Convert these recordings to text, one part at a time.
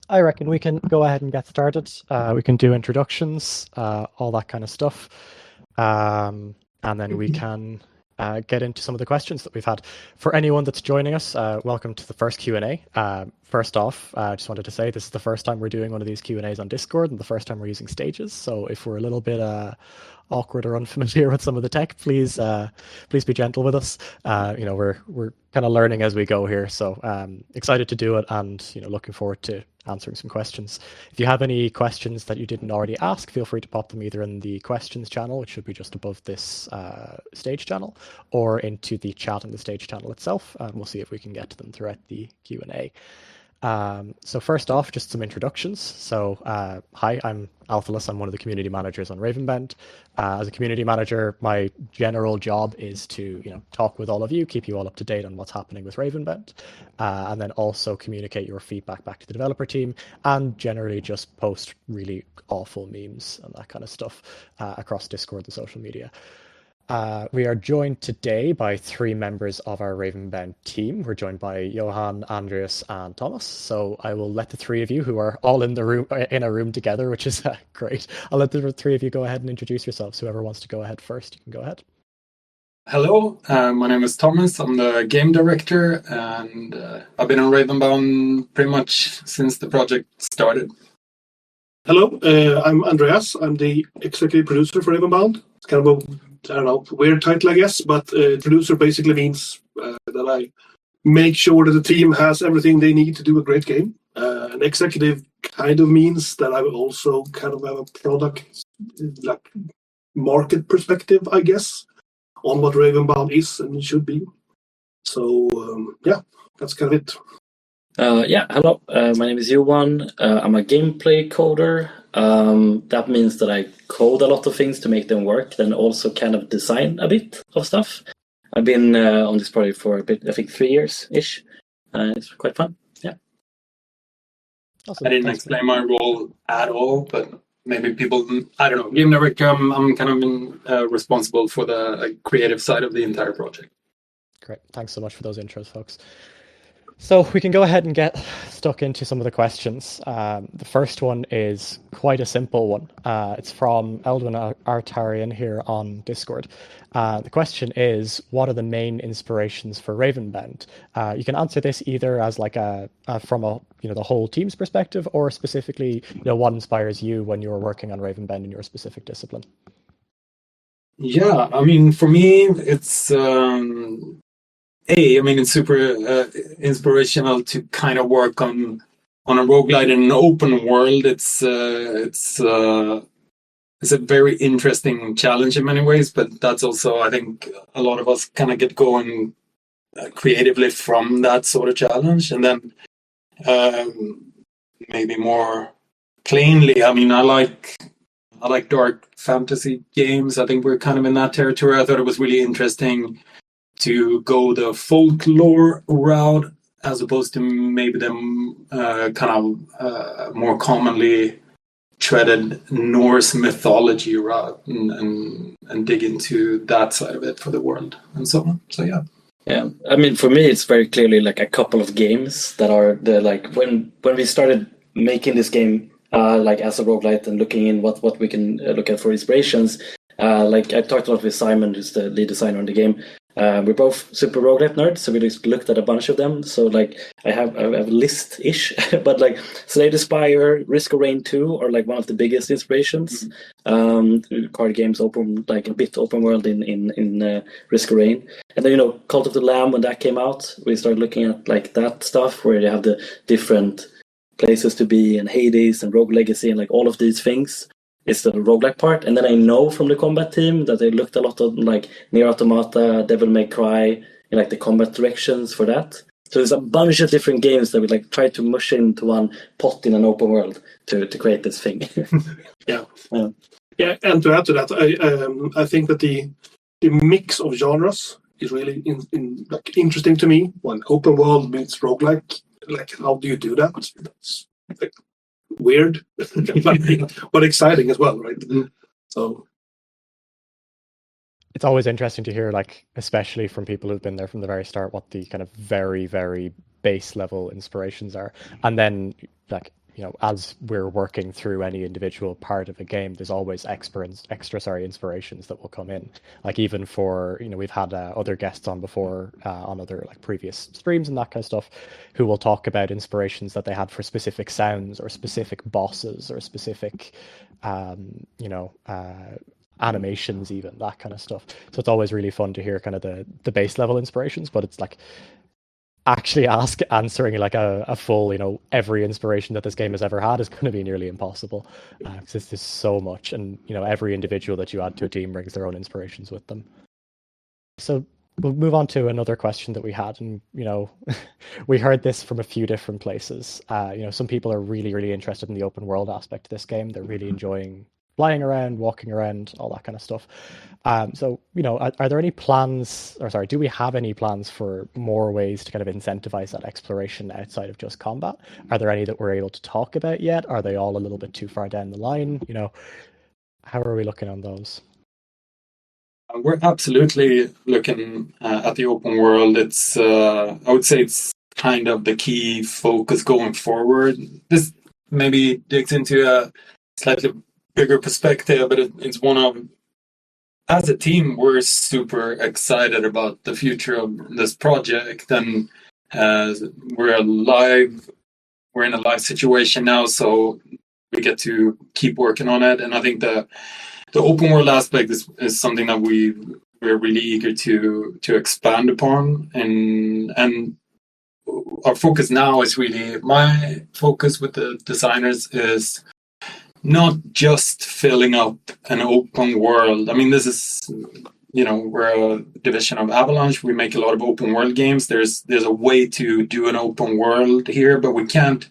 I reckon we can go ahead and get started. We can do introductions, all that kind of stuff, and then we can get into some of the questions that we've had. For anyone that's joining us, welcome to the first Q&A. First off, I just wanted to say this is the first time we're doing one of these Q&As on Discord and the first time we're using stages. So if we're a little bit awkward or unfamiliar with some of the tech, please be gentle with us. We're kind of learning as we go here, so excited to do it, and looking forward to answering some questions. If you have any questions that you didn't already ask, feel free to pop them either in the questions channel, which should be just above this stage channel, or into the chat in the stage channel itself, and we'll see if we can get to them throughout the Q&A. So first off, just some introductions. So hi, I'm Althalus. I'm one of the community managers on Ravenbound. As a community manager, my general job is to talk with all of you, keep you all up to date on what's happening with Ravenbound, and then also communicate your feedback back to the developer team, and generally just post really awful memes and that kind of stuff across Discord and social media. We are joined today by 3 members of our Ravenbound team. We're joined by Johan, Andreas, and Tomas. So I will let the 3 of you, who are all in a room together, which is great. I'll let the 3 of you go ahead and introduce yourselves. Whoever wants to go ahead first, you can go ahead. Hello, my name is Tomas. I'm the game director, and I've been on Ravenbound pretty much since the project started. Hello, I'm Andreas. I'm the executive producer for Ravenbound. It's kind of a weird title, I guess, but producer basically means that I make sure that the team has everything they need to do a great game. An executive kind of means that I also kind of have a product, like market perspective, I guess, on what Ravenbound is and should be. So, that's kind of it. Hello. My name is Johan. I'm a gameplay coder. That means that I code a lot of things to make them work, then also kind of design a bit of stuff. I've been on this project for a bit, I think 3 years-ish. It's quite fun. Yeah. Awesome. I didn't explain my role at all, but maybe people, I don't know, game director, I'm kind of responsible for the creative side of the entire project. Great. Thanks so much for those intros, folks. So we can go ahead and get stuck into some of the questions. The first one is quite a simple one. It's from Eldwin Artarian here on Discord. The question is, what are the main inspirations for Ravenbound? You can answer this either as like from the whole team's perspective, or specifically, what inspires you when you're working on Ravenbound in your specific discipline. Yeah, I mean, for me, it's it's super inspirational to kind of work on a roguelite in an open world. It's a very interesting challenge in many ways, but that's also, I think, a lot of us kind of get going creatively from that sort of challenge. And then maybe more plainly, I mean, I like dark fantasy games. I think we're kind of in that territory. I thought it was really interesting to go the folklore route as opposed to maybe the more commonly treaded Norse mythology route, and dig into that side of it for the world and so on. So yeah. Yeah, I mean, for me, it's very clearly like a couple of games that are when we started making this game as a roguelite and looking in what we can look at for inspirations. I talked a lot with Simon, who's the lead designer on the game. We're both super roguelite nerds, so we just looked at a bunch of them. So I have a list-ish, but Slay the Spire, Risk of Rain 2 are one of the biggest inspirations. Card games a bit open world in Risk of Rain, and then Cult of the Lamb, when that came out, we started looking at that stuff where you have the different places to be, and Hades and Rogue Legacy and all of these things. Is the roguelike part, and then I know from the combat team that they looked a lot of Nier Automata, Devil May Cry, and the combat directions for that. So there's a bunch of different games that we try to mush into one pot in an open world to create this thing. Yeah, and to add to that, I think that the mix of genres is really interesting to me. When open world meets roguelike, how do you do that? That's weird, but exciting as well, right? So it's always interesting to hear, especially from people who've been there from the very start, what the kind of very, very base level inspirations are, and then as we're working through any individual part of a game, there's always extra inspirations that will come in. Like even for, we've had other guests on before on other like previous streams and that kind of stuff, who will talk about inspirations that they had for specific sounds or specific bosses or specific, animations, even that kind of stuff. So it's always really fun to hear kind of the base level inspirations, but it's like actually answering like a full, every inspiration that this game has ever had is going to be nearly impossible, because there's so much, and every individual that you add to a team brings their own inspirations with them. So we'll move on to another question that we had, and we heard this from a few different places. Some people are really, really interested in the open world aspect of this game. They're really enjoying flying around, walking around, all that kind of stuff. So, are there any plans, do we have any plans for more ways to kind of incentivize that exploration outside of just combat? Are there any that we're able to talk about yet? Are they all a little bit too far down the line? How are we looking on those? We're absolutely looking at the open world. It's, I would say it's kind of the key focus going forward. This maybe digs into a slightly bigger perspective, but it's one of, as a team, we're super excited about the future of this project, and we're in a live situation now, so we get to keep working on it. And I think the open world aspect is something that we're really eager to expand upon, and our focus now is really, my focus with the designers is not just filling up an open world. I mean, this is, we're a division of Avalanche. We make a lot of open world games. There's a way to do an open world here, but we can't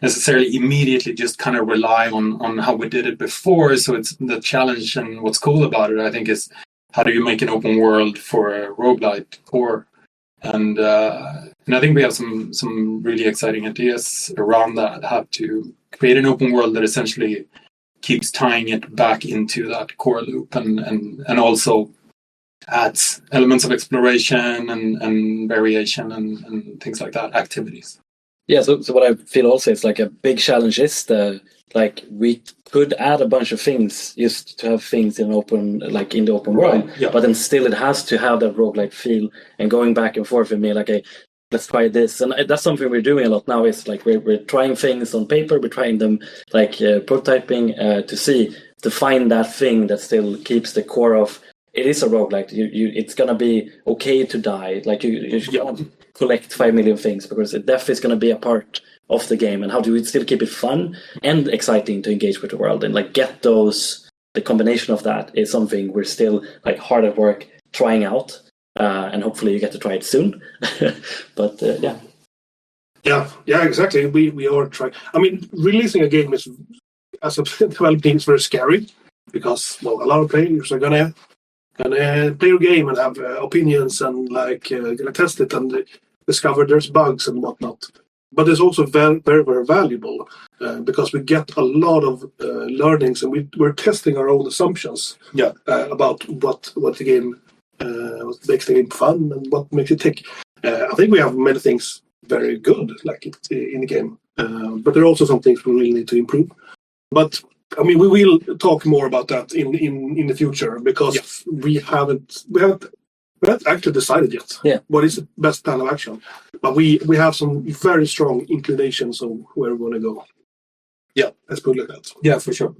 necessarily immediately just kind of rely on how we did it before. So it's the challenge, and what's cool about it, I think, is how do you make an open world for a roguelite core? And I think we have some really exciting ideas around that, how to create an open world that essentially keeps tying it back into that core loop, and also adds elements of exploration and variation and things like that, activities. Yeah, so what I feel also is like a big challenge is we could add a bunch of things just to have things in the open world, yeah. But then still it has to have that roguelike feel, and going back and forth with me, like, let's try this. And that's something we're doing a lot now, is like we're trying things on paper, we're trying them like prototyping to find that thing that still keeps the core of, it is a roguelike. It's gonna be okay to die. Like you can't collect 5 million things, because death is gonna be a part of the game, and how do we still keep it fun and exciting to engage with the world, and like get the combination of that is something we're still like hard at work trying out, and hopefully you get to try it soon. But yeah, exactly. We are trying. I mean, releasing a game is, as a developing, is very scary, because a lot of players are gonna play your game and have opinions and gonna test it and discover there's bugs and whatnot. But it's also very, very, very valuable, because we get a lot of learnings, and we're testing our own assumptions about what the game makes the game fun and what makes it tick. I think we have many things very good in the game, but there are also some things we really need to improve. But I mean, we will talk more about that in the future, because we haven't actually decided yet what is the best plan of action. But we have some very strong inclinations of where we want to go. Yeah, let's put it like that. Yeah, for sure.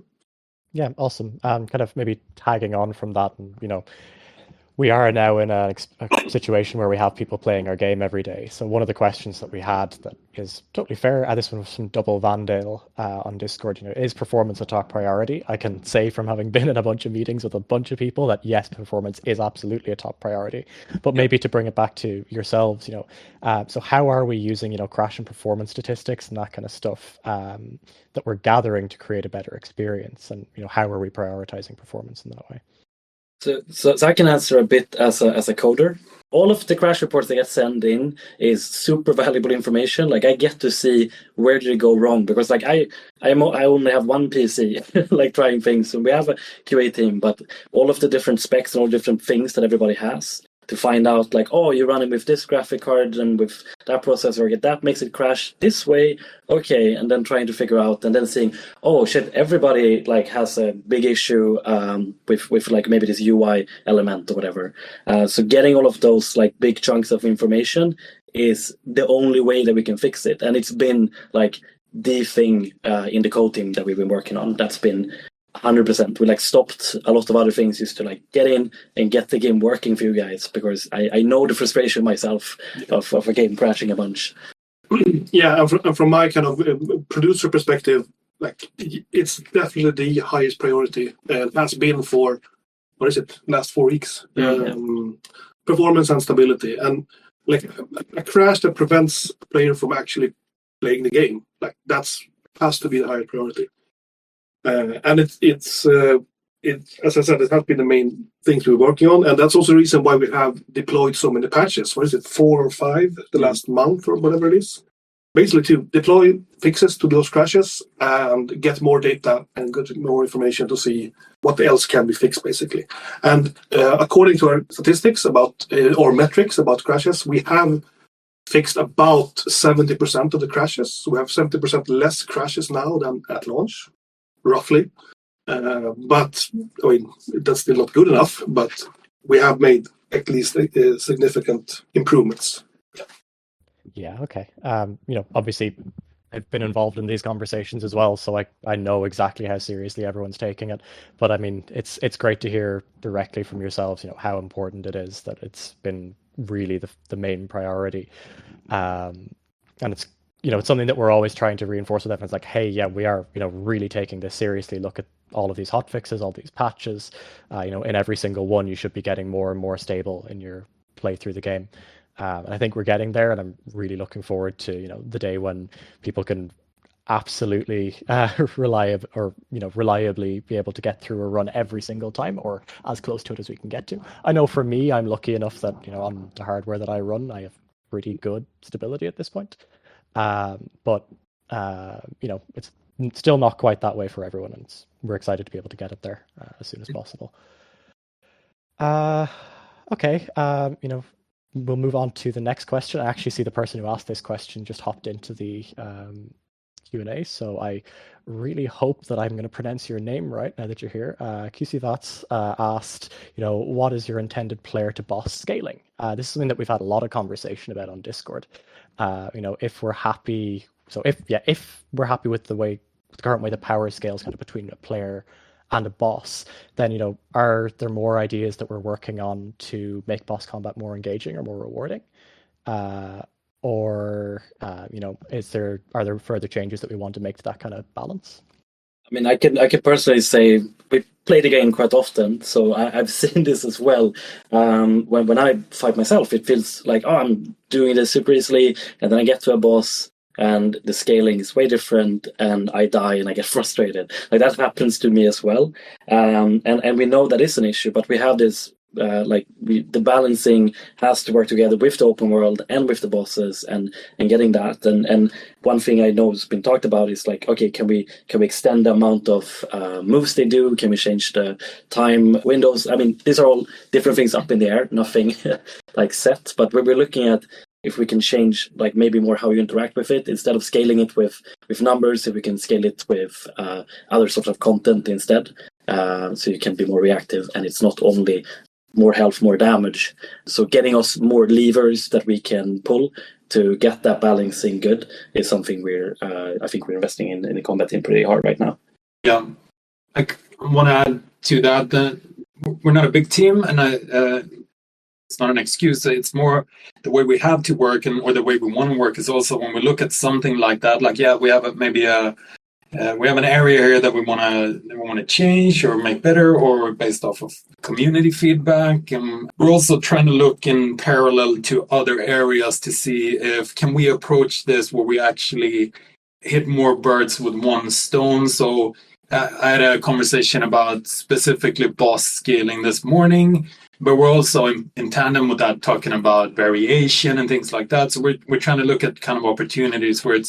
Yeah, awesome. And kind of maybe tagging on from that, and we are now in a situation where we have people playing our game every day. So one of the questions that we had that is totally fair, this one was from Double Vandale on Discord, is performance a top priority? I can say from having been in a bunch of meetings with a bunch of people that yes, performance is absolutely a top priority. But maybe to bring it back to yourselves, so how are we using, crash and performance statistics and that kind of stuff that we're gathering to create a better experience? And, how are we prioritizing performance in that way? So I can answer a bit as a coder. All of the crash reports that get sent in is super valuable information. Like I get to see where did it go wrong, because like I only have one PC like trying things, and we have a QA team, but all of the different specs and all different things that everybody has, to find out like, oh, you're running with this graphic card and with that processor, that makes it crash this way. Okay, and then trying to figure out and then seeing, oh shit, everybody like has a big issue with like maybe this UI element or whatever. So getting all of those like big chunks of information is the only way that we can fix it. And it's been like the thing in the code team that we've been working on. That's been 100%. We like stopped a lot of other things just to like get in and get the game working for you guys, because I know the frustration myself of a game crashing a bunch. Yeah, and from my kind of producer perspective, like it's definitely the highest priority and has been for last 4 weeks. Performance and stability, and like a crash that prevents a player from actually playing the game, like has to be the highest priority. And it's as I said, it has been the main things we're working on, and that's also the reason why we have deployed so many patches. 4 or 5 the last month or whatever it is, basically to deploy fixes to those crashes and get more data and get more information to see what else can be fixed, basically. And according to our statistics about or metrics about crashes, we have fixed about 70% of the crashes. So we have 70% less crashes now than at launch, roughly. But I mean, that's still not good enough, but we have made at least significant improvements. Yeah, okay. Obviously I've been involved in these conversations as well, so I know exactly how seriously everyone's taking it. But I mean, it's great to hear directly from yourselves, how important it is, that it's been really the main priority. And it's it's something that we're always trying to reinforce with everyone. It's like, hey, yeah, we are really taking this seriously. Look at all of these hotfixes, all these patches. In every single one, you should be getting more and more stable in your play through the game. And I think we're getting there, and I'm really looking forward to the day when people can absolutely reliably be able to get through a run every single time, or as close to it as we can get to. I know for me, I'm lucky enough that on the hardware that I run, I have pretty good stability at this point. But it's still not quite that way for everyone, and we're excited to be able to get it there as soon as possible. Okay, we'll move on to the next question. I actually see the person who asked this question just hopped into the Q&A, so I really hope that I'm going to pronounce your name right now that you're here. QCVats asked, what is your intended player to boss scaling? This is something that we've had a lot of conversation about on Discord. If we're happy, if we're happy with the current way the power scales kind of between a player and a boss, then are there more ideas that we're working on to make boss combat more engaging or more rewarding? Or are there further changes that we want to make to that kind of balance? I mean, I can personally say we play the game quite often, so I've seen this as well. When I fight myself, it feels like, oh, I'm doing this super easily, and then I get to a boss, and the scaling is way different, and I die and I get frustrated. Like that happens to me as well. And we know that is an issue, but we have this the balancing has to work together with the open world and with the bosses and getting that. And one thing I know has been talked about is like, okay, can we extend the amount of moves they do? Can we change the time windows? I mean, these are all different things up in the air, nothing like set, but we're looking at if we can change like maybe more how you interact with it, instead of scaling it with numbers, if we can scale it with other sorts of content instead, so you can be more reactive and it's not only more health, more damage. So getting us more levers that we can pull to get that balancing good is something I think we're investing in the combat team pretty hard right now. Yeah, I want to add to that we're not a big team, and it's not an excuse. It's more the way we have to work or the way we want to work is also when we look at something like that. Like, yeah, we have we have an area here that we want to change or make better, or based off of community feedback. And we're also trying to look in parallel to other areas to see if can we approach this where we actually hit more birds with one stone. So I had a conversation about specifically boss scaling this morning, but we're also in tandem with that talking about variation and things like that. So we're trying to look at kind of opportunities where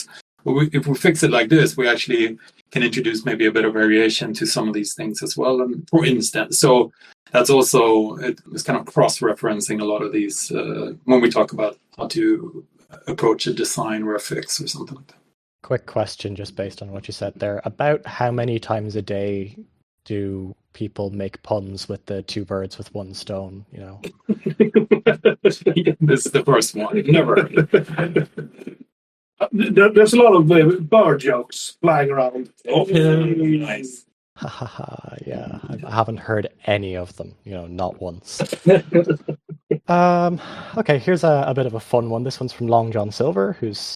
if we fix it like this, we actually can introduce maybe a bit of variation to some of these things as well. And for instance, so that's also, it's kind of cross-referencing a lot of these when we talk about how to approach a design or a fix or something like that. Quick question, just based on what you said there. About how many times a day do people make puns with the two birds with one stone? You know, This is the first one. Never. There's a lot of bird jokes flying around. Oh, nice. Yeah, I haven't heard any of them. You know, not once. Okay, here's a bit of a fun one. This one's from Long John Silver, who's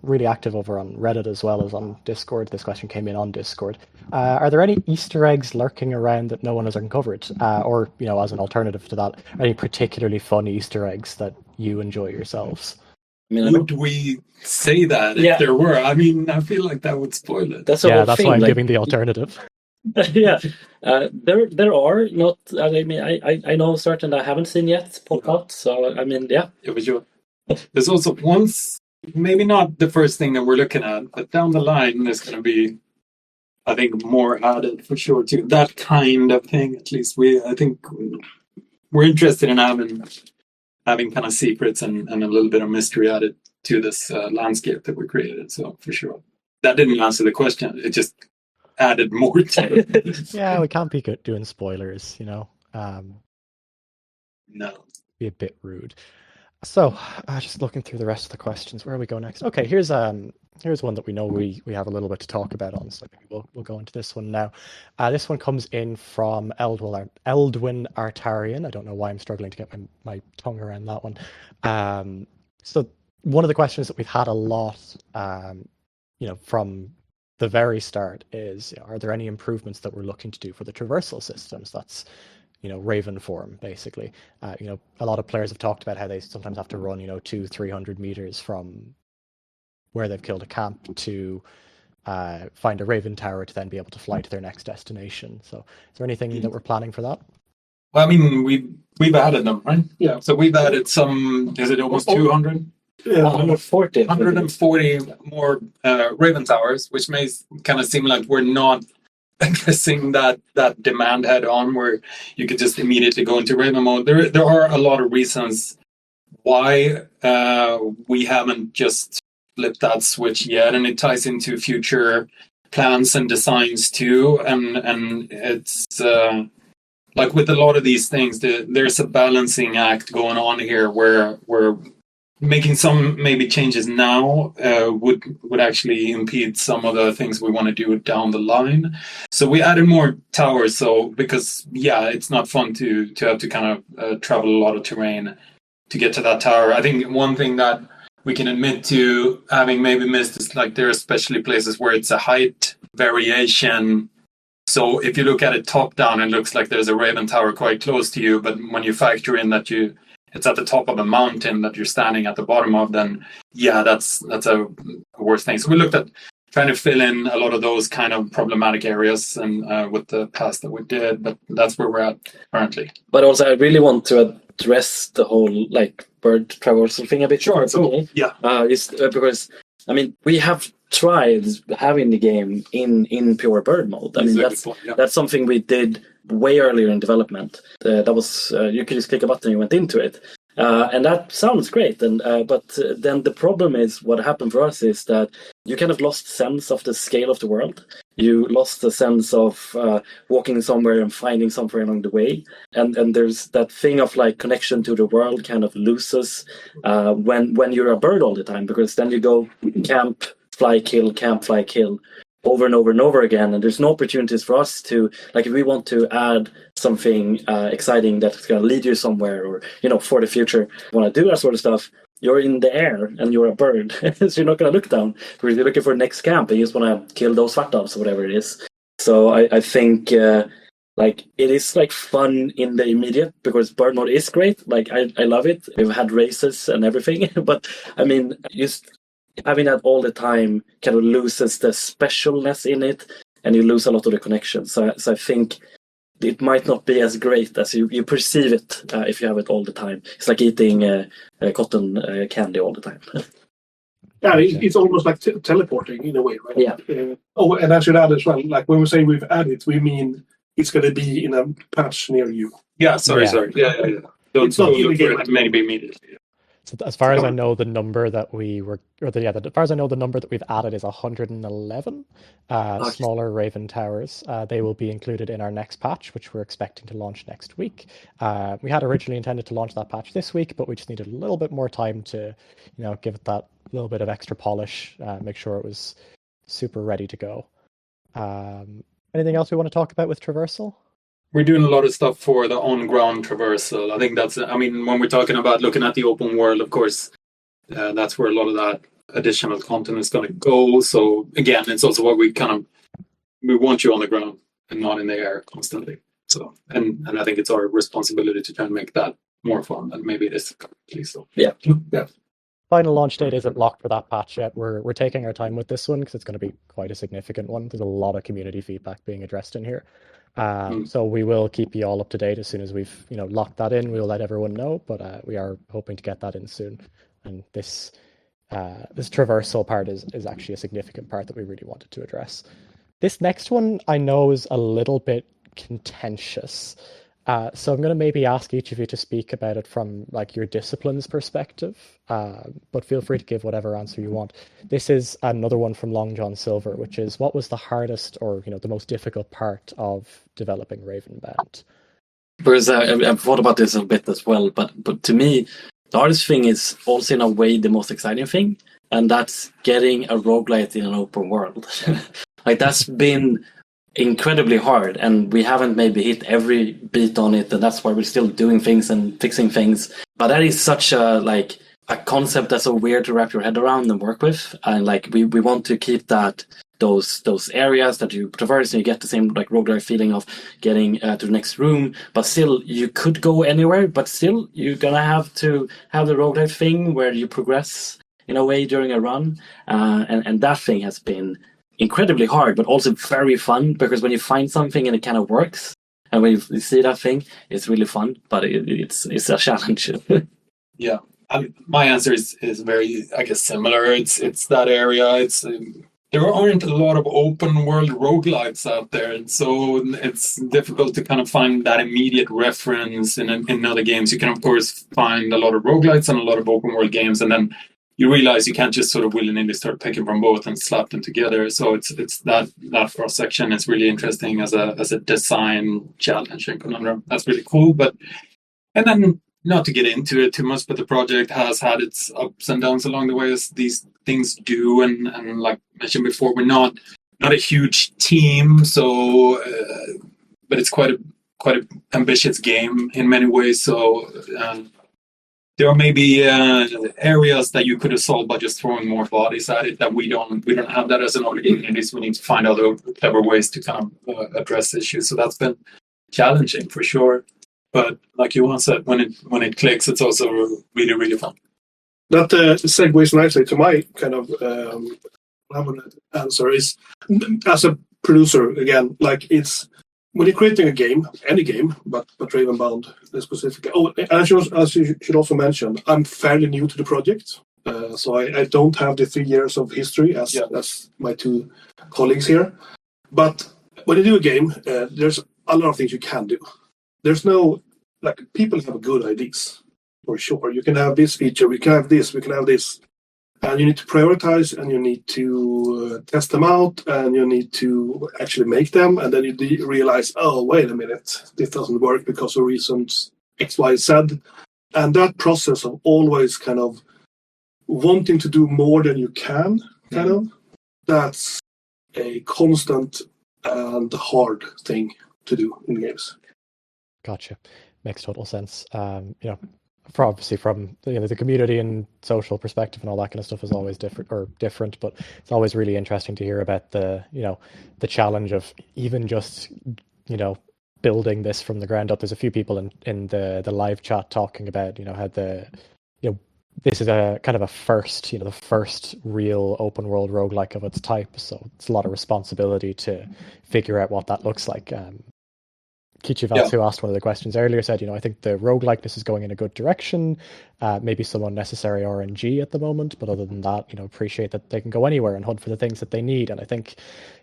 really active over on Reddit as well as on Discord. This question came in on Discord. Are there any Easter eggs lurking around that no one has uncovered? Or, you know, as an alternative to that, any particularly fun Easter eggs that you enjoy yourselves? I mean, Would we say that if there were? I mean, I feel like that would spoil it. that's why I'm giving the alternative. Yeah, there are not. I mean, I know certain I haven't seen yet pop out. So I mean, yeah, for sure. There's also once, maybe not the first thing that we're looking at, but down the line there's going to be, I think, more added for sure to that kind of thing. At least I think we're interested in having kind of secrets and a little bit of mystery added to this landscape that we created. So for sure, that didn't answer the question. It just added more to it. Yeah, we can't be good doing spoilers, you know. No. Be a bit rude. So, just looking through the rest of the questions, where do we go next? Okay, here's one that we know we have a little bit to talk about on, so maybe we'll go into this one now. This one comes in from Eldwin Artarian. I don't know why I'm struggling to get my tongue around that one. So one of the questions that we've had a lot, you know, from the very start is, are there any improvements that we're looking to do for the traversal systems? That's, you know, Raven form, basically. You know, a lot of players have talked about how they sometimes have to run, you know, 200-300 meters from where they've killed a camp to find a Raven tower to then be able to fly to their next destination. So is there anything that we're planning for that? Well, I mean, we've added them, right? Yeah. So we've added some, is it almost 200? 140 more Raven towers, which may kind of seem like we're not addressing that demand head on, where you could just immediately go into Raven mode. There are a lot of reasons why we haven't just flipped that switch yet, and it ties into future plans and designs too. And it's like with a lot of these things, there's a balancing act going on here where we're making some maybe changes now would actually impede some of the things we want to do down the line. So we added more towers. So because it's not fun to have to kind of travel a lot of terrain to get to that tower. I think one thing that we can admit to having maybe missed is like there are especially places where it's a height variation. So if you look at it top down, it looks like there's a Raven tower quite close to you, but when you factor in that it's at the top of a mountain that you're standing at the bottom of, then that's a worse thing. So we looked at trying to fill in a lot of those kind of problematic areas and with the pass that we did, but that's where we're at currently. But also, I really want to address the whole like bird traversal thing a bit. Sure. So, because I mean we have tried having the game in pure bird mode. I mean that's something we did way earlier in development. That was you could just click a button and you went into it, and that sounds great. And but then the problem is what happened for us is that you kind of lost sense of the scale of the world. You lost the sense of walking somewhere and finding somewhere along the way, and there's that thing of like connection to the world kind of loses when you're a bird all the time, because then you go camp, fly, kill, camp, fly, kill, over and over and over again, and there's no opportunities for us to, like, if we want to add something exciting that's going to lead you somewhere, or for the future, want to do that sort of stuff, you're in the air and you're a bird, so you're not going to look down because you're looking for the next camp and you just want to kill those svartavs or whatever it is. So I think like it is like fun in the immediate, because bird mode is great. Like I love it. We've had races and everything, but I mean, just having that all the time kind of loses the specialness in it, and you lose a lot of the connection. So I think it might not be as great as you perceive it if you have it all the time. It's like eating cotton candy all the time. Yeah, it's almost like teleporting in a way, right? Yeah. And I should add as well, like when we say we've added, we mean it's going to be in a patch near you. Yeah, sorry. Yeah. It's not Don't in the look for game. it maybe immediately. So as far as I know, the number that as far as I know, the number that we've added is 111 Okay. smaller Raven towers. They will be included in our next patch, which we're expecting to launch next week. We had originally intended to launch that patch this week, but we just needed a little bit more time to, give it that little bit of extra polish, make sure it was super ready to go. Anything else we want to talk about with traversal? We're doing a lot of stuff for the on-ground traversal. I think when we're talking about looking at the open world, of course, that's where a lot of that additional content is going to go. So again, it's also what we want you on the ground and not in the air constantly. So, and I think it's our responsibility to try and make that more fun than maybe it is currently. So Yeah. Final launch date isn't locked for that patch yet. We're taking our time with this one because it's going to be quite a significant one. There's a lot of community feedback being addressed in here. So we will keep you all up to date as soon as we've locked that in. We'll let everyone know, but we are hoping to get that in soon. And this traversal part is actually a significant part that we really wanted to address. This next one I know is a little bit contentious. So I'm going to maybe ask each of you to speak about it from your discipline's perspective, but feel free to give whatever answer you want. This is another one from Long John Silver, which is, what was the hardest or the most difficult part of developing Ravenbound? Because I've thought about this a bit as well, but to me, the hardest thing is also in a way the most exciting thing, and that's getting a roguelite in an open world. That's been incredibly hard, and we haven't maybe hit every beat on it, and that's why we're still doing things and fixing things. But that is such a concept that's so weird to wrap your head around and work with, and we want to keep those areas that you traverse and you get the same roguelike feeling of getting to the next room, but still you could go anywhere, but still you're gonna have to have the roguelike thing where you progress in a way during a run, and that thing has been incredibly hard, but also very fun, because when you find something and it kind of works, and when you see that thing, it's really fun, but it's a challenge. Yeah, my answer is very, I guess, similar. It's that area. There aren't a lot of open world roguelites out there, and so it's difficult to kind of find that immediate reference in other games. You can of course find a lot of roguelites and a lot of open world games, and then you realize you can't just sort of willy-nilly start picking from both and slap them together. So it's that cross section is really interesting as a design challenge and conundrum. That's really cool. And then, not to get into it too much, but the project has had its ups and downs along the way, as these things do. And like mentioned before, we're not a huge team, so but it's quite a ambitious game in many ways. So. There are maybe areas that you could have solved by just throwing more bodies at it that we don't have that as an obligation. At least we need to find other clever ways to kind of address issues. So that's been challenging for sure. But like Johan said, when it clicks, it's also really, really fun. That segues nicely to my kind of answer is, as a producer, again, it's when you're creating a game, any game, but Ravenbound specifically. Oh, and I should also mention, I'm fairly new to the project, so I don't have the 3 years of history as my two colleagues here. But when you do a game, there's a lot of things you can do. There's no people have good ideas for sure. You can have this feature, we can have this, and you need to prioritize, and you need to test them out, and you need to actually make them, and then you realize, oh, wait a minute, this doesn't work because of reasons X, Y, Z. And that process of always kind of wanting to do more than you can, that's a constant and hard thing to do in games. Gotcha. Makes total sense. Obviously from the community and social perspective and all that kind of stuff is always different, but it's always really interesting to hear about the challenge of even just building this from the ground up. There's a few people in the live chat talking about how this is a kind of a first, the first real open world roguelike of its type, so it's a lot of responsibility to figure out what that looks like. Kichivats, who asked one of the questions earlier, said, I think the roguelikeness is going in a good direction. Maybe some unnecessary RNG at the moment, but other than that, appreciate that they can go anywhere and hunt for the things that they need. And I think,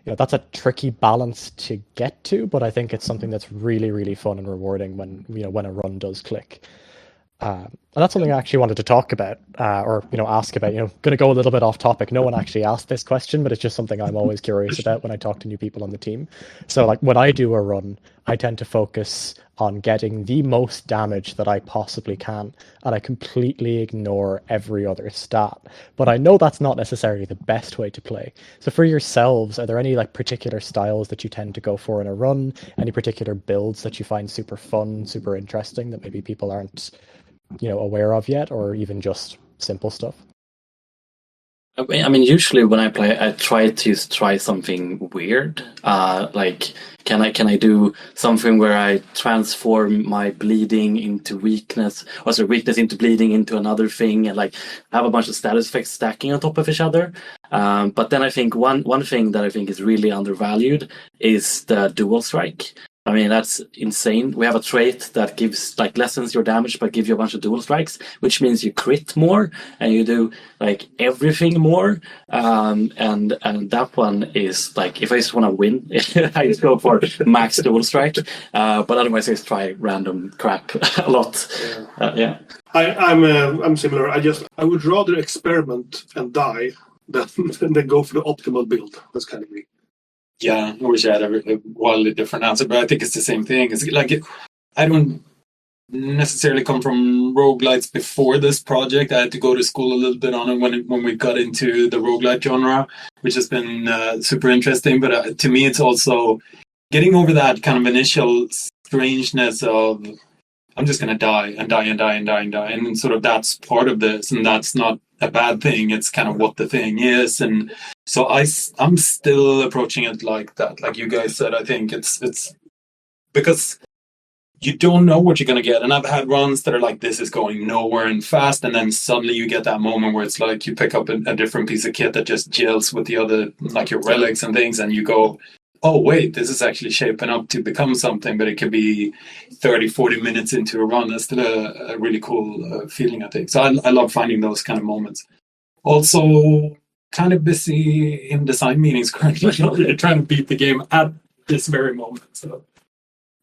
that's a tricky balance to get to, but I think it's something that's really, really fun and rewarding when a run does click. And that's something I actually wanted to talk about, or ask about. Going to go a little bit off topic. No one actually asked this question, but it's just something I'm always curious about when I talk to new people on the team. So, like, when I do a run, I tend to focus on getting the most damage that I possibly can, and I completely ignore every other stat. But I know that's not necessarily the best way to play. So, for yourselves, are there any particular styles that you tend to go for in a run? Any particular builds that you find super fun, super interesting that maybe people aren't aware of yet, or even just simple stuff? I mean, usually when I play, I try something weird. Like, can I do something where I transform my bleeding into weakness, or sorry, weakness into bleeding into another thing, and have a bunch of status effects stacking on top of each other. But then I think one thing that I think is really undervalued is the dual strike. I mean, that's insane. We have a trait that gives lessens your damage but gives you a bunch of dual strikes, which means you crit more and you do everything more. And that one is if I just want to win, I just go for max dual strike. But otherwise, I just try random crap a lot. Yeah. I'm similar. I would rather experiment and die than go for the optimal build. That's kind of me. Yeah, I wish I had a wildly different answer, but I think it's the same thing. It's I don't necessarily come from roguelites before this project. I had to go to school a little bit on it when we got into the roguelite genre, which has been super interesting. But to me, it's also getting over that kind of initial strangeness of I'm just going to die and die and die and die and die. And sort of that's part of this, and that's not a bad thing. It's kind of what the thing is. And so I'm still approaching it like that. Like you guys said, I think it's because you don't know what you're going to get. And I've had runs that are like, this is going nowhere and fast. And then suddenly you get that moment where it's like you pick up a different piece of kit that just gels with the other, like your relics and things. And you go, oh, wait, this is actually shaping up to become something. But it could be 30, 40 minutes into a run. That's still a really cool feeling, I think. So I love finding those kind of moments. Also, kind of busy in design meetings currently, trying to beat the game at this very moment. So.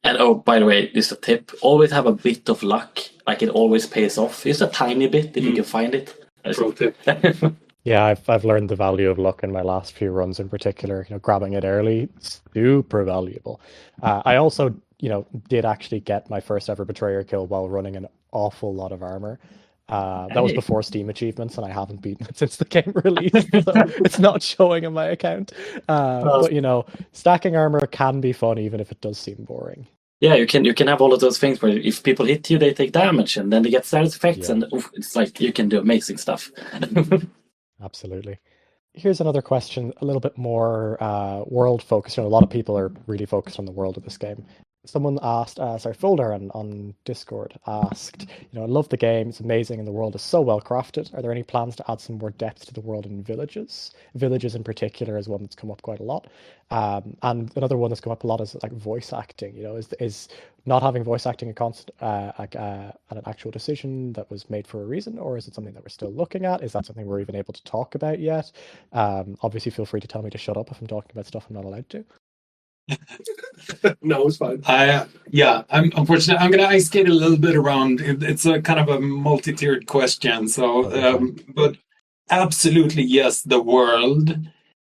And oh, by the way, just a tip: always have a bit of luck. It always pays off. Just a tiny bit if you can find it. Pro tip. Yeah, I've learned the value of luck in my last few runs in particular. Grabbing it early, super valuable. I also, did actually get my first ever betrayer kill while running an awful lot of armor. That was before Steam achievements, and I haven't beaten it since the game released, so it's not showing in my account. But stacking armor can be fun, even if it does seem boring. Yeah, you can have all of those things where if people hit you, they take damage, and then they get status effects, and it's you can do amazing stuff. Absolutely. Here's another question, a little bit more world focused. A lot of people are really focused on the world of this game. Someone asked, Folder on Discord asked, I love the game, it's amazing, and the world is so well crafted. Are there any plans to add some more depth to the world in villages? Villages in particular is one that's come up quite a lot. And another one that's come up a lot is voice acting. Is not having voice acting a constant, an actual decision that was made for a reason, or is it something that we're still looking at? Is that something we're even able to talk about yet? Obviously, feel free to tell me to shut up if I'm talking about stuff I'm not allowed to. No, it's fine. I'm unfortunately I'm gonna ice skate a little bit around. It's a kind of a multi-tiered question. So, but absolutely yes, the world.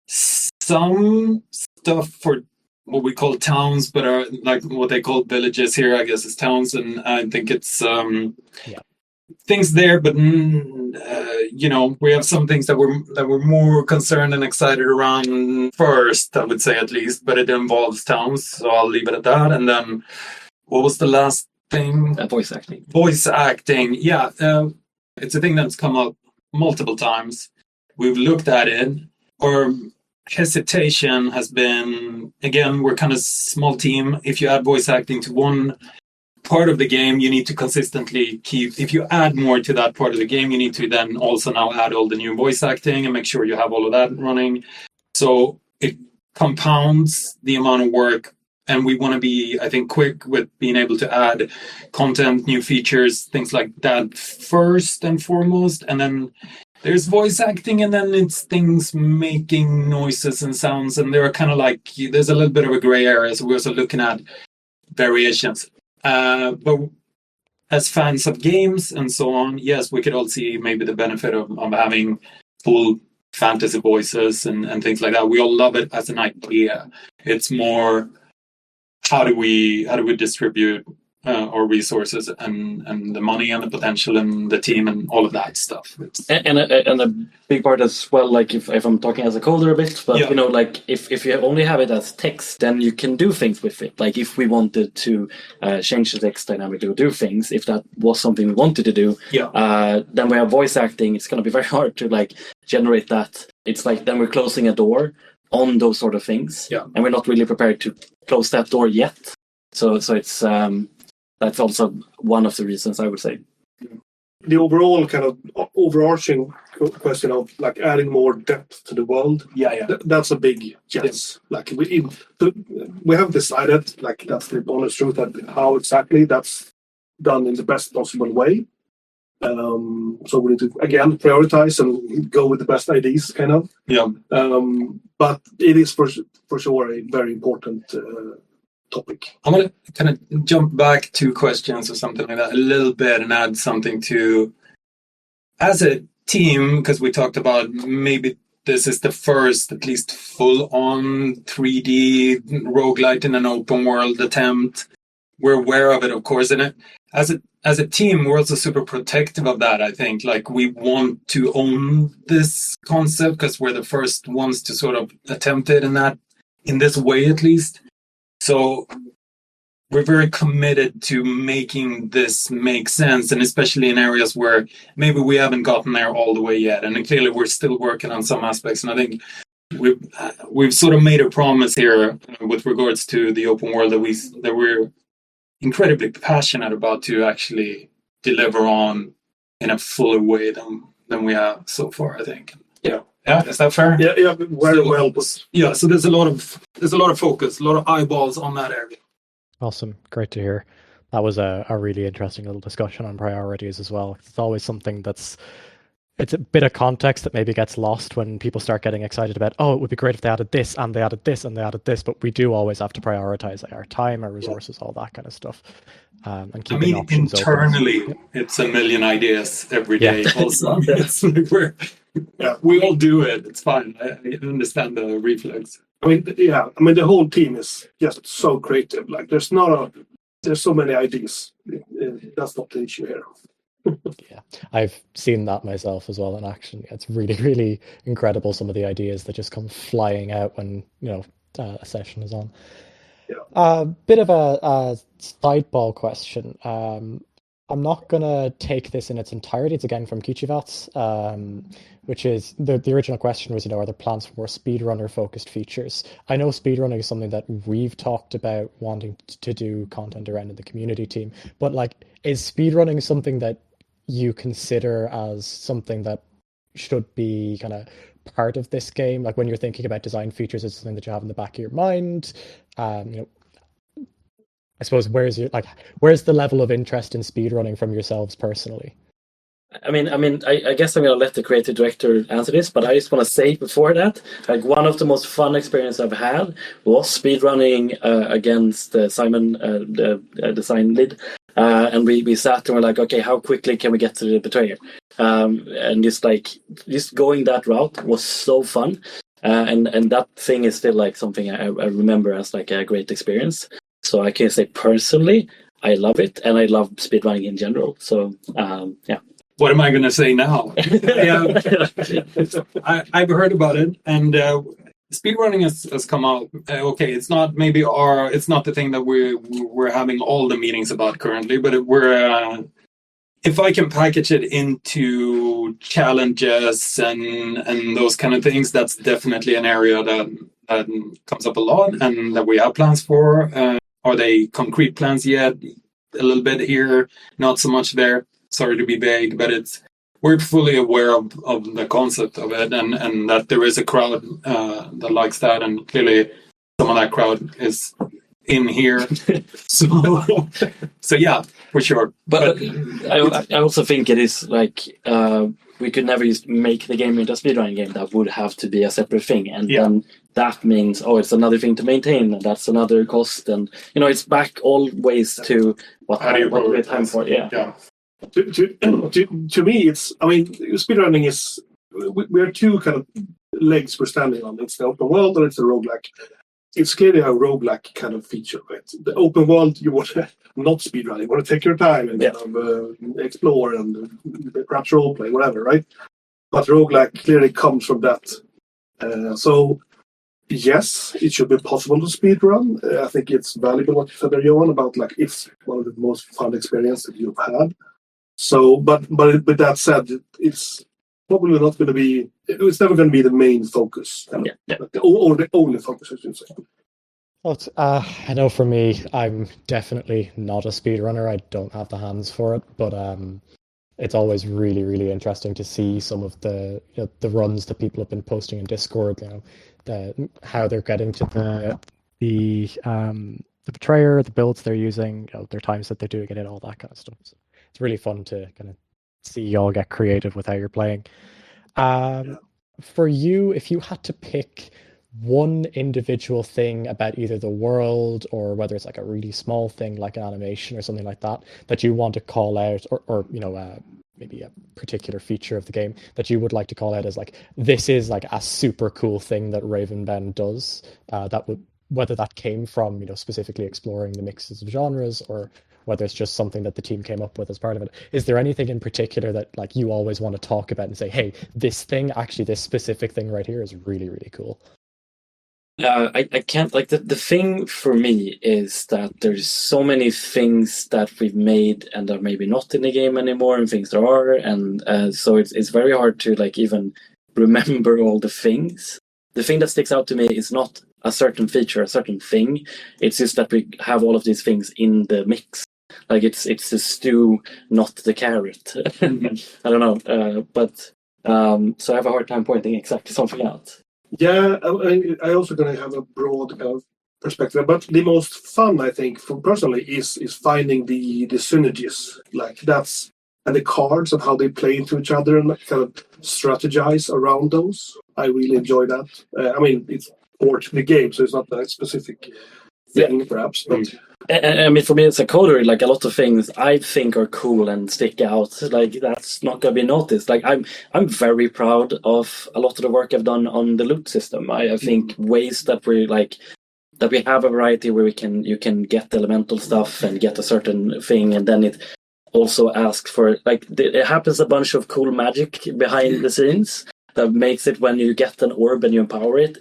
Some stuff for what we call towns, but are like what they call villages here. I guess is towns, and I think it's things there, but we have some things that we're more concerned and excited around first, I would say at least, but it involves towns, so I'll leave it at that. And then what was the last thing? Voice acting. Voice acting, yeah. It's a thing that's come up multiple times. We've looked at it. Our hesitation has been, again, we're kind of small team. If you add voice acting to one part of the game, you need to consistently keep, if you add more to that part of the game, you need to then also now add all the new voice acting and make sure you have all of that running. So it compounds the amount of work and we want to be, I think, quick with being able to add content, new features, things like that first and foremost. And then there's voice acting, and then it's things making noises and sounds. And they're kind of like, there's a little bit of a gray area. So we're also looking at variations. But as fans of games and so on, yes, we could all see maybe the benefit of having full fantasy voices and things like that. We all love it as an idea. It's more, how do we distribute our resources and the money and the potential and the team and all of that stuff. And a big part as well, like if I'm talking as a coder a bit, but Yeah. you know, like if you only have it as text, then you can do things with it. Like if we wanted to change the text dynamically or do things, if that was something we wanted to do, then we have voice acting. It's going to be very hard to like generate that. It's like then we're closing a door on those sort of things, and we're not really prepared to close that door yet. So it's that's also one of the reasons, I would say. The overall kind of overarching question of like adding more depth to the world. That's a big yes. Like we have decided, like that's the honest truth, that how exactly that's done in the best possible way. So we need to again prioritize and go with the best ideas, kind of. But it is for sure a very important topic. I'm going to kind of jump back 2 questions or something like that a little bit and add something to, as a team, because we talked about maybe this is the first at least full-on 3D roguelite in an open world attempt. We're aware of it, of course, and as a team, we're also super protective of that, I think. Like, we want to own this concept because we're the first ones to sort of attempt it in this way, at least. So we're very committed to making this make sense, and especially in areas where maybe we haven't gotten there all the way yet. And clearly we're still working on some aspects. And I think we've sort of made a promise here with regards to the open world that we're incredibly passionate about to actually deliver on in a fuller way than we have so far, I think. Yeah, is that fair? Yeah, very well put. Yeah, so there's a lot of focus, a lot of eyeballs on that area. Awesome, great to hear. That was a really interesting little discussion on priorities as well. It's always something it's a bit of context that maybe gets lost when people start getting excited about, oh, it would be great if they added this, and they added this, and they added this, but we do always have to prioritize our time, our resources, all that kind of stuff. And keeping options internally, open. It's a million ideas every day. Also, we all do it. It's fine. I understand the reflex. I mean, the whole team is just so creative. Like, there's so many ideas. That's not the issue here. Yeah, I've seen that myself as well in action. It's really, really incredible, some of the ideas that just come flying out when a session is on. A bit of a sideball question. I'm not going to take this in its entirety. It's again from Kichivats, which is the original question was, are there plans for more speedrunner focused features? I know speedrunning is something that we've talked about wanting to do content around in the community team, but like, is speedrunning something that you consider as something that should be kind of part of this game? Like, when you're thinking about design features, it's something that you have in the back of your mind. I suppose where's the level of interest in speedrunning from yourselves personally? I guess I'm going to let the creative director answer this, but I just want to say before that, like, one of the most fun experiences I've had was speedrunning against Simon, the design lead. And we sat and we're like, okay, how quickly can we get to the betrayer? And just going that route was so fun. And that thing is still like something I remember as like a great experience. So I can say personally, I love it, and I love speedrunning in general. So yeah. What am I going to say now? I've heard about it, and speedrunning has come out. Okay, it's not the thing that we're having all the meetings about currently, but if I can package it into challenges and those kind of things, that's definitely an area that comes up a lot and that we have plans for. Are they concrete plans yet? A little bit here, not so much there. Sorry to be vague, but we're fully aware of the concept of it, and that there is a crowd that likes that, and clearly some of that crowd is in here. So yeah, for sure. But I also think it is like we could never make the game into a speedrunning game. That would have to be a separate thing, and then that means it's another thing to maintain, and that's another cost, and it's back always to what we have time for. Yeah. To me, speedrunning is we are two kind of legs we're standing on. It's the open world and it's the roguelike. It's clearly a roguelike kind of feature, right? The open world, you want to not speedrun. You want to take your time and kind of explore and perhaps roleplay, whatever, right? But roguelike clearly comes from that. So, yes, it should be possible to speedrun. I think it's valuable what you said there, Johan, about it's one of the most fun experiences that you've had. So, but with that said, it's probably not going to be. It's never going to be the main focus, or the only focus, I should say. Well, I know for me, I'm definitely not a speedrunner. I don't have the hands for it, but it's always really, really interesting to see some of the the runs that people have been posting in Discord. How they're getting to the betrayer, the builds they're using, their times that they're doing it, and all that kind of stuff. So it's really fun to kind of see y'all get creative with how you're playing. For you, if you had to pick one individual thing about either the world or whether it's like a really small thing like an animation or something like that you want to call out, or maybe a particular feature of the game that you would like to call out as like, this is like a super cool thing that Ravenbound does, whether that came from specifically exploring the mixes of genres, or whether it's just something that the team came up with as part of it. Is there anything in particular that like you always want to talk about and say, hey, this specific thing right here is really, really cool? I can't, like, the thing for me is that there's so many things that we've made and are maybe not in the game anymore, and things there are, and so it's very hard to like even remember all the things. The thing that sticks out to me is not a certain feature, a certain thing. It's just that we have all of these things in the mix. Like it's the stew, not the carrot. I don't know, but so I have a hard time pointing exactly something out. Yeah, I also going to have a broad kind of perspective, but the most fun, I think, for personally, is finding the synergies, like that's, and the cards and how they play into each other and kind of strategize around those. I really enjoy that. It's core to the game, so it's not that specific thing, perhaps, but. I mean, for me as a coder, like a lot of things I think are cool and stick out, like that's not gonna be noticed. Like I'm very proud of a lot of the work I've done on the loot system. I think ways that we have a variety where you can get elemental stuff and get a certain thing, and then it also asks for it happens a bunch of cool magic behind the scenes that makes it, when you get an orb and you empower it,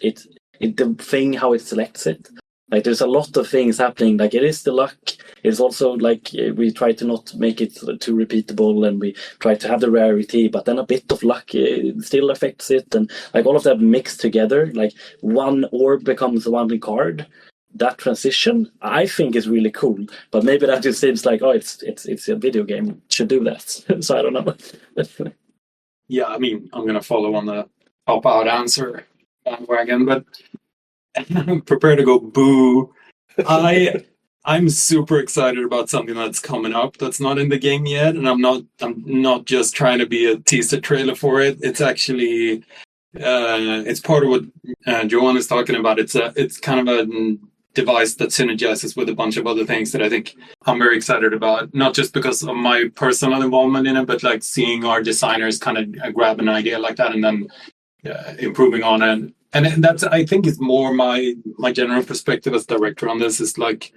the thing how it selects it. Like there's a lot of things happening. Like it is the luck. It's also like we try to not make it too repeatable, and we try to have the rarity, but then a bit of luck still affects it, and like all of that mixed together. Like one orb becomes one card. That transition, I think, is really cool. But maybe that just seems like it's a video game. It should do that. So I don't know. Yeah, I mean, I'm gonna follow on the pop out answer bandwagon, but. Prepare to go boo. I'm super excited about something that's coming up that's not in the game yet, and I'm not just trying to be a teaser trailer for it. It's actually it's part of what Johan is talking about. It's kind of a device that synergizes with a bunch of other things that I think I'm very excited about. Not just because of my personal involvement in it, but like seeing our designers kind of grab an idea like that and then improving on it. And that's, I think, is more my general perspective as director on this, is like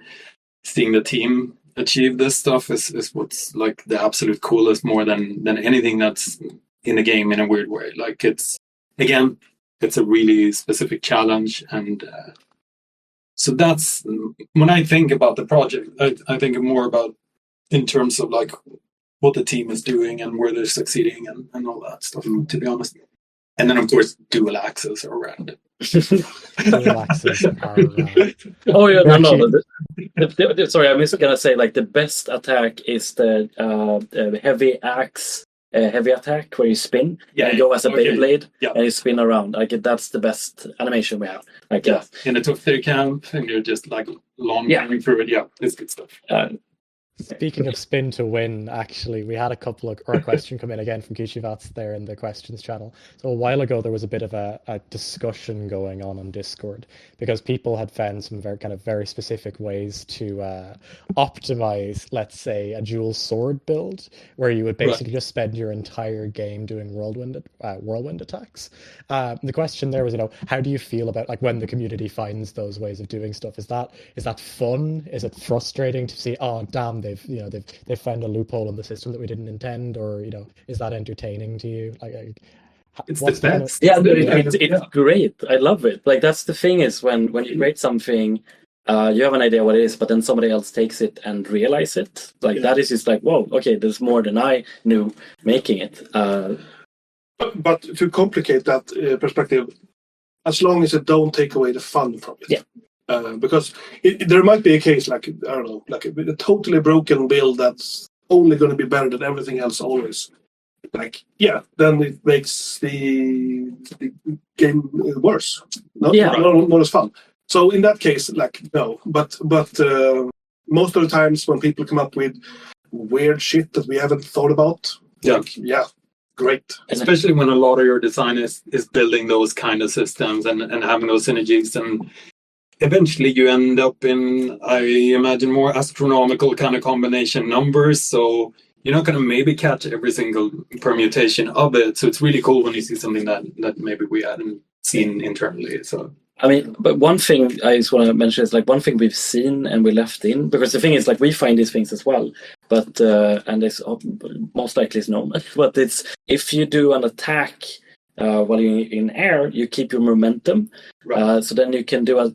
seeing the team achieve this stuff is what's like the absolute coolest, more than anything that's in the game in a weird way. Like it's a really specific challenge, and so that's when I think about the project. I think more about in terms of like what the team is doing and where they're succeeding and all that stuff. To be honest. And then, of course, dual axes are around. Dual axes are around. Oh, yeah, no. Sorry, I was going to say, like, the best attack is the heavy axe, heavy attack, where you spin. Yeah, and you go as a Beyblade, and you spin around. Like, that's the best animation we have. Like, in a top tier camp, and you're just, like long going through it. Yeah, it's good stuff. Speaking of spin to win, actually, we had a question come in again from Kishivats there in the questions channel. So a while ago, there was a bit of a discussion going on Discord because people had found some very specific ways to optimize, let's say, a dual sword build, where you would basically just spend your entire game doing whirlwind attacks. The question there was, how do you feel about like when the community finds those ways of doing stuff? Is that fun? Is it frustrating to see? Oh, damn! They've found a loophole in the system that we didn't intend, or is that entertaining to you? It's the best. It's great. I love it. Like that's the thing is when you create something, you have an idea what it is, but then somebody else takes it and realize it. Like that is just like, whoa, okay, there's more than I knew making it. But to complicate that perspective, as long as it don't take away the fun from it. Yeah. Because there might be a case like, I don't know, like a totally broken build that's only going to be better than everything else always. Like, then it makes the game worse. Not as fun. So in that case, like, no. But most of the times when people come up with weird shit that we haven't thought about, great. Especially when a lot of your design is building those kind of systems and having those synergies, and eventually you end up in, I imagine, more astronomical kind of combination numbers. So you're not going to maybe catch every single permutation of it. So it's really cool when you see something that maybe we hadn't seen internally. So I mean, but one thing I just want to mention is like one thing we've seen and we left in, because the thing is like we find these things as well, but and it's most likely is known, but it's if you do an attack while you're in air, you keep your momentum, so then you can do a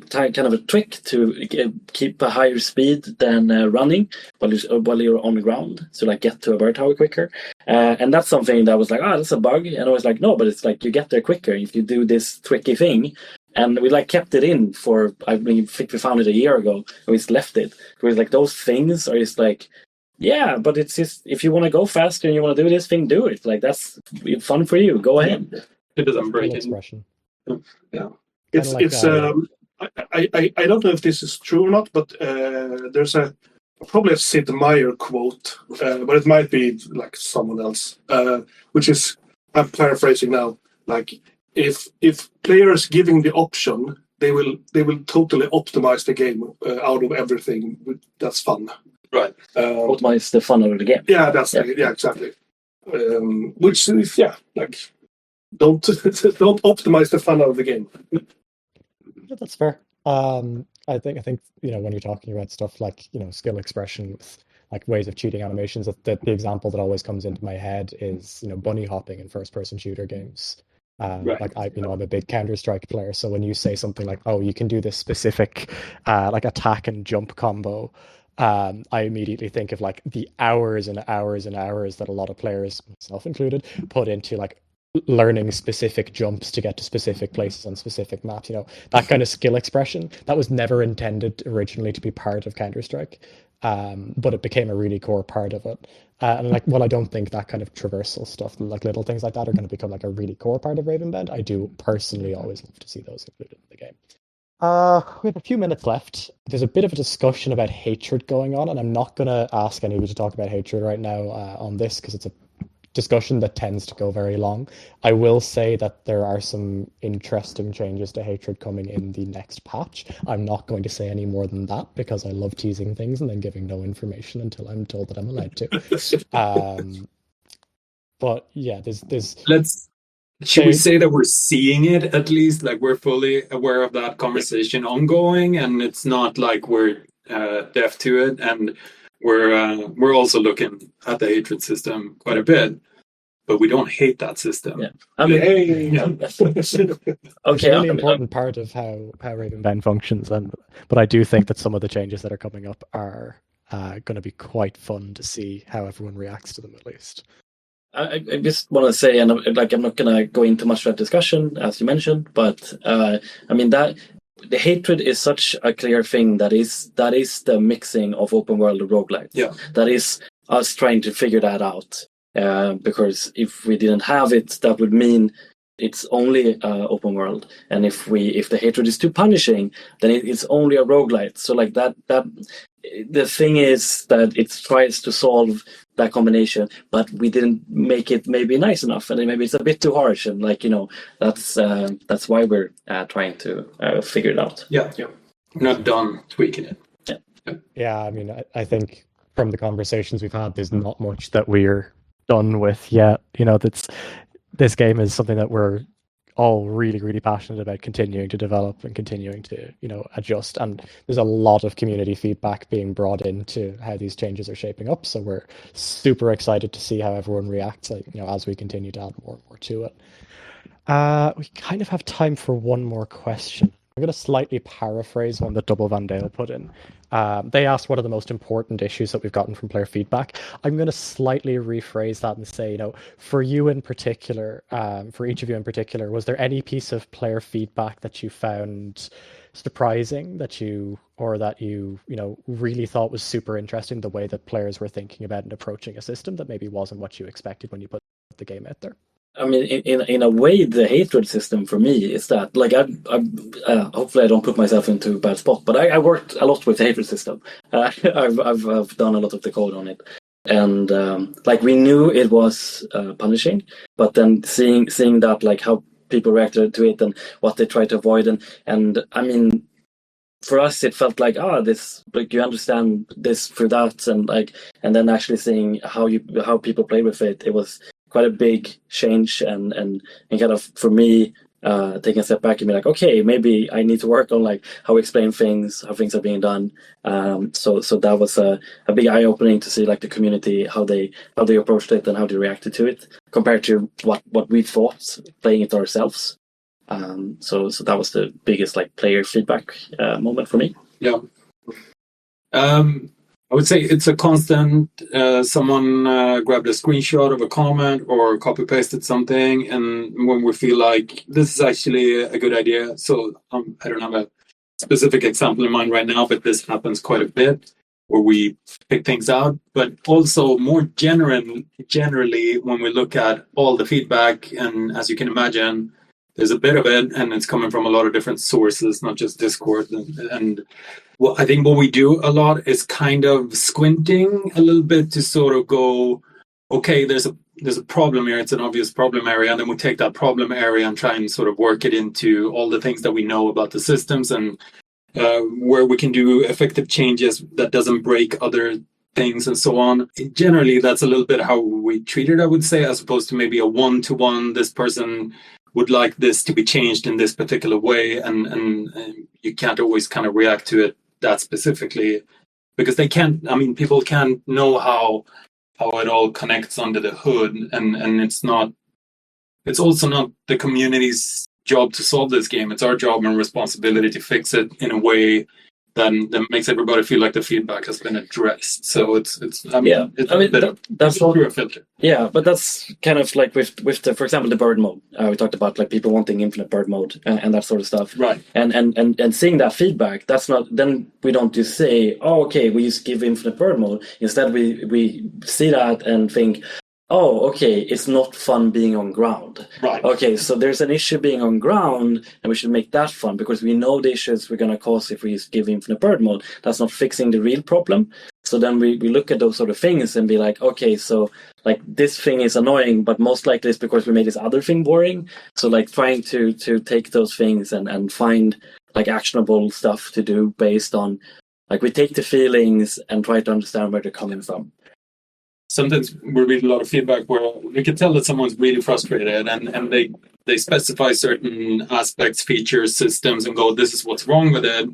kind of a trick to keep a higher speed than running while you're on the ground, so like get to a bird tower quicker, and that's something that was like, that's a bug, and I was like, no, but it's like you get there quicker if you do this tricky thing. And we like kept it in for, I think we found it a year ago, and we just left it. It was like those things are just like, but it's just, if you want to go faster and you want to do this thing, do it. Like that's fun for you. Go ahead. It doesn't break it. Expression. Yeah, it's I don't know if this is true or not, but there's probably a Sid Meier quote, but it might be like someone else, which is, I'm paraphrasing now, like if players giving the option, they will totally optimize the game out of everything that's fun. Right. Optimize the fun of the game. Yeah, exactly. Which is like don't optimize the fun out of the game. Yeah, that's fair. I think when you're talking about stuff like skill expression with like ways of cheating animations, the example that always comes into my head is bunny hopping in first-person shooter games. Like I'm a big Counter-Strike player, so when you say something like, "Oh, you can do this specific like attack and jump combo," I immediately think of like the hours and hours and hours that a lot of players, myself included, put into like learning specific jumps to get to specific places on specific maps. That kind of skill expression that was never intended originally to be part of Counter-Strike, but it became a really core part of it. And like, I don't think that kind of traversal stuff, like little things like that, are going to become like a really core part of Ravenbound. I do personally always love to see those included in the game. We have a few minutes left. There's a bit of a discussion about hatred going on, and I'm not going to ask anybody to talk about hatred right now on this, because it's a discussion that tends to go very long. I will say that there are some interesting changes to hatred coming in the next patch. I'm not going to say any more than that, because I love teasing things and then giving no information until I'm told that I'm allowed to. But yeah, there's should we say that we're seeing it, at least, like we're fully aware of that conversation ongoing, and it's not like we're deaf to it, and we're also looking at the hatred system quite a bit, but we don't hate that system. Yeah, I mean, it's a really important part of how Ravenbound functions, but I do think that some of the changes that are coming up are going to be quite fun to see how everyone reacts to them, at least. I just want to say, and I'm not going to go into much of that discussion, as you mentioned, but I mean that the hatred is such a clear thing that is the mixing of open world and roguelite. Yeah. That is us trying to figure that out. Because if we didn't have it, that would mean it's only open world, and if the hatred is too punishing, then it's only a roguelite. So like that the thing is that it tries to solve that combination, but we didn't make it maybe nice enough, and maybe it's a bit too harsh, and like, you know, that's why we're trying to figure it out. Yeah. We're not done tweaking it. Yeah, I mean, I think from the conversations we've had, there's not much that we're done with yet. You know, this game is something that we're all really, really passionate about continuing to develop and continuing to, you know, adjust. And there's a lot of community feedback being brought into how these changes are shaping up. So we're super excited to see how everyone reacts, you know, as we continue to add more and more to it. We kind of have time for one more question. I'm going to slightly paraphrase one that Double Van Dale put in. They asked what are the most important issues that we've gotten from player feedback. I'm going to slightly rephrase that and say, you know, for you in particular, for each of you in particular, was there any piece of player feedback that you found surprising, that you know, really thought was super interesting, the way that players were thinking about and approaching a system that maybe wasn't what you expected when you put the game out there? I mean, in a way, the hatred system for me is that, like, I hopefully I don't put myself into a bad spot, but I worked a lot with the hatred system. I've done a lot of the code on it, and like, we knew it was punishing, but then seeing that, like, how people reacted to it and what they tried to avoid, and I mean, for us it felt like, this, like, you understand this through that, and then actually seeing how people played with it, it was quite a big change, and kind of, for me, taking a step back and be like, okay, maybe I need to work on, like, how we explain things, how things are being done. So that was a big eye opening to see, like, the community, how they approached it and how they reacted to it compared to what we thought playing it ourselves. So that was the biggest, like, player feedback moment for me. Yeah. I would say it's a constant, someone grabbed a screenshot of a comment or copy pasted something, and when we feel like this is actually a good idea. So I don't have a specific example in mind right now, but this happens quite a bit where we pick things out. But also more generally, when we look at all the feedback, and as you can imagine, there's a bit of it, and it's coming from a lot of different sources, not just Discord. And well, I think what we do a lot is kind of squinting a little bit to sort of go, okay, there's a problem here. It's an obvious problem area. And then we take that problem area and try and sort of work it into all the things that we know about the systems, and where we can do effective changes that doesn't break other things and so on. Generally, that's a little bit how we treat it, I would say, as opposed to maybe a one-to-one, this person would like this to be changed in this particular way, and you can't always kind of react to it that specifically, because they can't, I mean, people can't know how it all connects under the hood, and it's also not the community's job to solve this game. It's our job and responsibility to fix it in a way that makes everybody feel like the feedback has been addressed. So it's that's through a filter. Yeah, but that's kind of like with the, for example, the bird mode. We talked about, like, people wanting infinite bird mode and that sort of stuff. Right. And seeing that feedback, that's not, then we don't just say, oh, okay, we just give infinite bird mode. Instead, we see that and think, oh, okay, it's not fun being on ground. Right. Okay, so there's an issue being on ground, and we should make that fun, because we know the issues we're going to cause if we just give infinite bird mode. That's not fixing the real problem. So then we look at those sort of things and be like, okay, so, like, this thing is annoying, but most likely it's because we made this other thing boring. So, like, trying to take those things and find, like, actionable stuff to do based on, like, we take the feelings and try to understand where they're coming from. Sometimes we read a lot of feedback where we can tell that someone's really frustrated, and they specify certain aspects, features, systems, and go, this is what's wrong with it.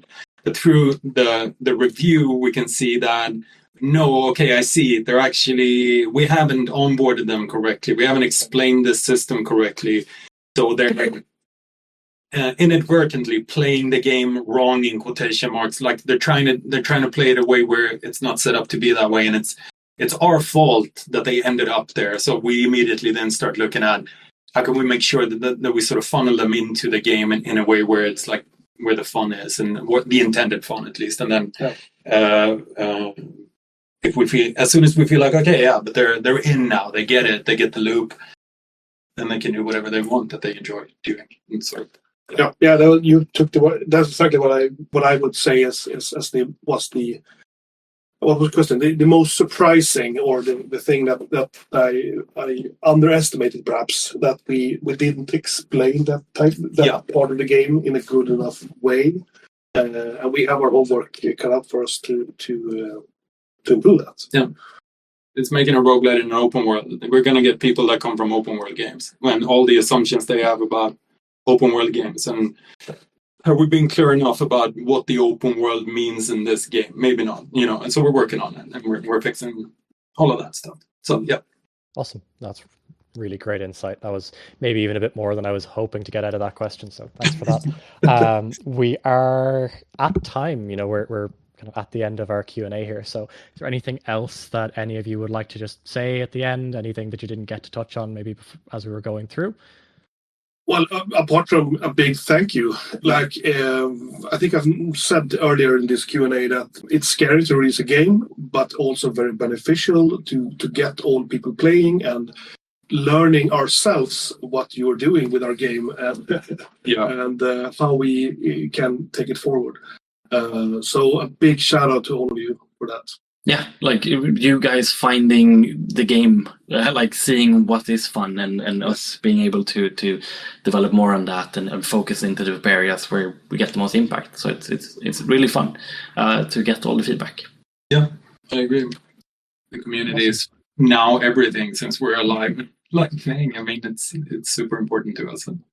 But through the review, we can see that, no, okay, I see. We haven't onboarded them correctly. We haven't explained the system correctly. So they're inadvertently playing the game wrong, in quotation marks. Like, they're trying to play it a way where it's not set up to be that way, and it's our fault that they ended up there. So we immediately then start looking at how can we make sure that we sort of funnel them into the game in a way where it's like where the fun is, and what the intended fun, at least. And then if we feel, as soon as we feel like, okay, yeah, but they're in now, they get it, they get the loop, then they can do whatever they want that they enjoy doing. And so, Yeah. You took the word. That's exactly what I would say as what was the question? The most surprising, or the thing that I underestimated, perhaps, that we didn't explain that part of the game in a good enough way, and we have our homework cut out for us to improve that. Yeah, it's making a roguelite in an open world. We're gonna get people that come from open world games, when all the assumptions they have about open world games, and have we been clear enough about what the open world means in this game? Maybe not, and so we're working on it, and we're fixing all of that stuff. So yeah. Awesome. That's really great insight. That was maybe even a bit more than I was hoping to get out of that question, so thanks for that. We are at time, we're kind of at the end of our Q&A here, so is there anything else that any of you would like to just say at the end? Anything that you didn't get to touch on maybe as we were going through? Well, apart from a big thank you, I think I've said earlier in this Q&A that it's scary to release a game, but also very beneficial to get all people playing and learning ourselves what you're doing with our game and how we can take it forward. So a big shout out to all of you for that. Yeah, like you guys finding the game, like seeing what is fun, and us being able to develop more on that and focus into the areas where we get the most impact. So it's really fun to get all the feedback. Yeah, I agree. The community is now everything since we're alive thing. I mean, it's super important to us, and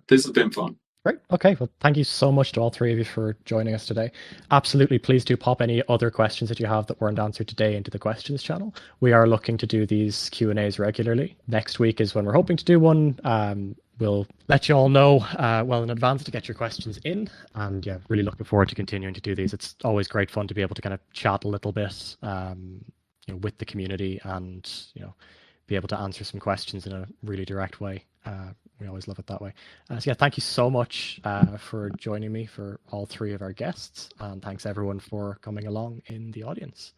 this has been fun. Great. Okay. Well, thank you so much to all three of you for joining us today. Absolutely. Please do pop any other questions that you have that weren't answered today into the questions channel. We are looking to do these Q&As regularly. Next week is when we're hoping to do one. We'll let you all know well in advance to get your questions in. And yeah, really looking forward to continuing to do these. It's always great fun to be able to kind of chat a little bit with the community and be able to answer some questions in a really direct way. We always love it that way. So yeah, thank you so much for joining me, for all three of our guests, and thanks everyone for coming along in the audience.